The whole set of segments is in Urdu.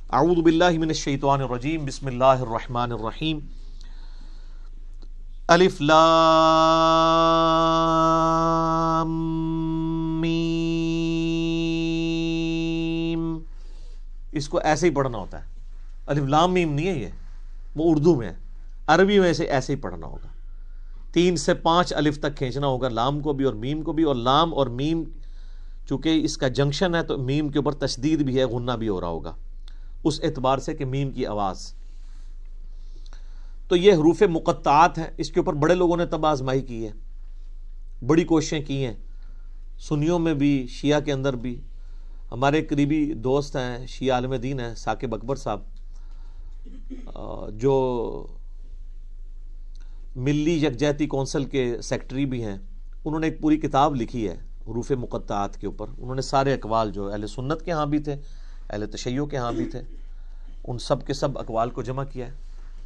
اعوذ باللہ من الشیطان الرجیم، بسم اللہ الرحمن الرحیم۔ الف لام میم، اس کو ایسے ہی پڑھنا ہوتا ہے، الف لام میم نہیں ہے، یہ وہ اردو میں ہے، عربی میں ایسے ہی پڑھنا ہوگا، 3 سے 5 الف تک کھینچنا ہوگا، لام کو بھی اور میم کو بھی، اور لام اور میم چونکہ اس کا جنکشن ہے تو میم کے اوپر تشدید بھی ہے، غنہ بھی ہو رہا ہوگا اس اعتبار سے کہ میم کی آواز۔ تو یہ حروف مقطعات ہیں، اس کے اوپر بڑے لوگوں نے تب آزمائی کی ہے، بڑی کوششیں کی ہیں، سنیوں میں بھی شیعہ کے اندر بھی۔ ہمارے قریبی دوست ہیں، شیعہ عالم دین ہیں، ثاقب اکبر صاحب، جو ملی یکجہتی کونسل کے سیکٹری بھی ہیں، انہوں نے ایک پوری کتاب لکھی ہے حروف مقطعات کے اوپر۔ انہوں نے سارے اقوال جو اہل سنت کے ہاں بھی تھے، اہل تشیع کے ہاں بھی تھے، ان سب کے سب اقوال کو جمع کیا ہے۔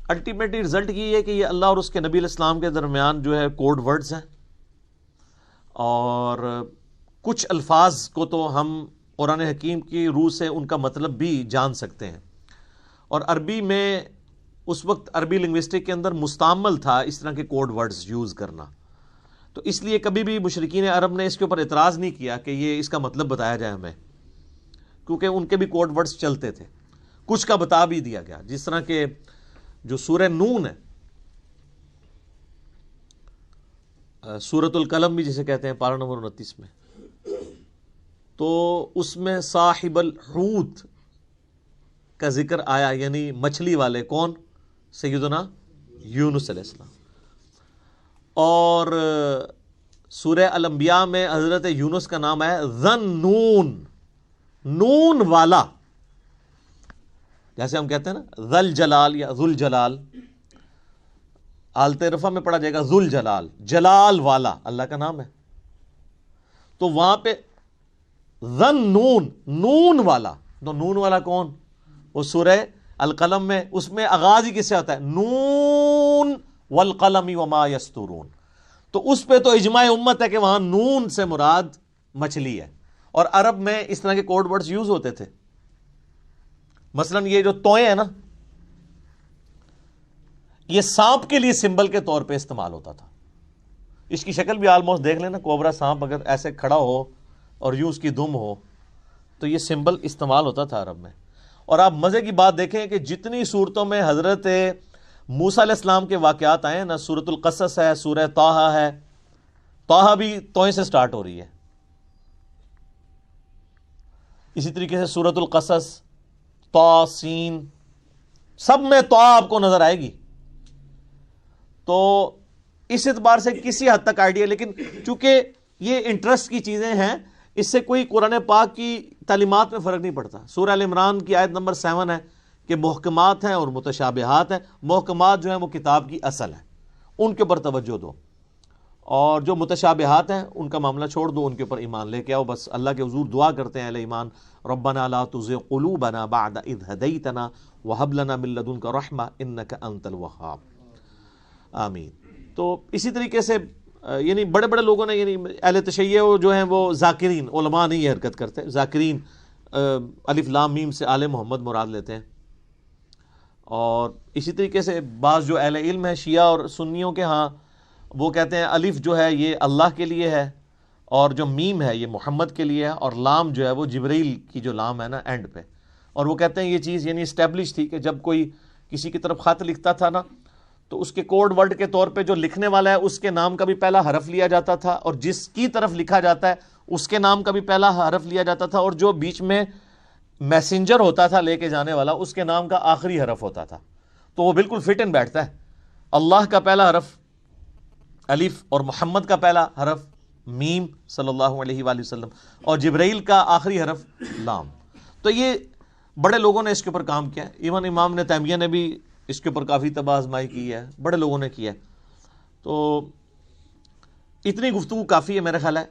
الٹیمیٹلی رزلٹ یہ ہے کہ یہ اللہ اور اس کے نبی علیہ السلام کے درمیان جو ہے کوڈ ورڈز ہیں، اور کچھ الفاظ کو تو ہم قرآن حکیم کی روح سے ان کا مطلب بھی جان سکتے ہیں، اور عربی میں اس وقت عربی لنگوسٹک کے اندر مستعمل تھا اس طرح کے کوڈ ورڈز یوز کرنا، تو اس لیے کبھی بھی مشرکین عرب نے اس کے اوپر اعتراض نہیں کیا کہ یہ اس کا مطلب بتایا جائے ہمیں، کیونکہ ان کے بھی کوڈ ورڈز چلتے تھے، کچھ کا بتا بھی دیا گیا، جس طرح کہ جو سورہ نون ہے، سورۃ القلم بھی جسے کہتے ہیں، پارہ نمبر 29 میں، تو اس میں صاحب الحوت کا ذکر آیا، یعنی مچھلی والے، کون؟ سیدنا یونس علیہ السلام۔ اور سورہ الانبیاء میں حضرت یونس کا نام ہے ذن نون، نون والا، جیسے ہم کہتے ہیں نا ذل جلال یا ذل جلال، حالت رفع میں پڑھا جائے گا ذل جلال، جلال والا اللہ کا نام ہے، تو وہاں پہ ذن نون، نون والا، تو نون والا کون؟ وہ سورہ القلم میں، اس میں آغاز ہی کس سے ہوتا ہے؟ نون والقلم وما یسطرون، تو اس پہ تو اجماع امت ہے کہ وہاں نون سے مراد مچھلی ہے، اور عرب میں اس طرح کے کوڈ ورڈز یوز ہوتے تھے۔ مثلا یہ جو توئیں ہیں نا، یہ سانپ کے لیے سمبل کے طور پہ استعمال ہوتا تھا، اس کی شکل بھی آلموسٹ دیکھ لینا، کوبرا سانپ اگر ایسے کھڑا ہو اور یوں اس کی دم ہو تو یہ سمبل استعمال ہوتا تھا عرب میں۔ اور آپ مزے کی بات دیکھیں کہ جتنی صورتوں میں حضرت موسیٰ علیہ السلام کے واقعات آئے ہیں نا، سورۃ القصص ہے، سورہ طٰہٰ ہے، طٰہٰ بھی توئیں سے سٹارٹ ہو رہی ہے، اسی طریقے سے سورۃ القصص، طٰ، سین، سب میں طٰ آپ کو نظر آئے گی، تو اس اعتبار سے کسی حد تک آئیڈیا، لیکن چونکہ یہ انٹرسٹ کی چیزیں ہیں، اس سے کوئی قرآن پاک کی تعلیمات میں فرق نہیں پڑتا۔ سورہ ال عمران کی آیت نمبر 7 ہے کہ محکمات ہیں اور متشابہات ہیں، محکمات جو ہیں وہ کتاب کی اصل ہے، ان کے اوپر توجہ دو، اور جو متشابہات ہیں ان کا معاملہ چھوڑ دو، ان کے اوپر ایمان لے کے آؤ، بس اللہ کے حضور دعا کرتے ہیں اہل ایمان، ربنا لا تزغ قلوبنا بعد اذ ہدیتنا وہب لنا من لدنک رحمہ انک انت الوہاب، آمین۔ تو اسی طریقے سے یعنی بڑے بڑے لوگوں نے، یعنی اہل تشیع جو ہیں وہ ذاکرین، علماء نہیں یہ حرکت کرتے، ذاکرین الف لام میم سے آل محمد مراد لیتے ہیں، اور اسی طریقے سے بعض جو اہل علم ہیں شیعہ اور سنیوں کے ہاں، وہ کہتے ہیں الف جو ہے یہ اللہ کے لیے ہے، اور جو میم ہے یہ محمد کے لیے ہے، اور لام جو ہے وہ جبرائیل کی جو لام ہے نا اینڈ پہ، اور وہ کہتے ہیں یہ چیز یعنی اسٹیبلش تھی کہ جب کوئی کسی کی طرف خط لکھتا تھا نا، تو اس کے کوڈ ورڈ کے طور پہ جو لکھنے والا ہے اس کے نام کا بھی پہلا حرف لیا جاتا تھا، اور جس کی طرف لکھا جاتا ہے اس کے نام کا بھی پہلا حرف لیا جاتا تھا، اور جو بیچ میں میسنجر ہوتا تھا لے کے جانے والا اس کے نام کا آخری حرف ہوتا تھا، تو وہ بالکل فٹ ان بیٹھتا ہے، اللہ کا پہلا حرف الف، اور محمد کا پہلا حرف میم صلی اللہ علیہ وآلہ وسلم، اور جبرائیل کا آخری حرف لام۔ تو یہ بڑے لوگوں نے اس کے اوپر کام کیا ہے، ایون امام ابن تیمیہ نے بھی اس کے اوپر کافی تباہ آزمائی کی ہے، بڑے لوگوں نے کیا ہے۔ تو اتنی گفتگو کافی ہے میرا خیال ہے۔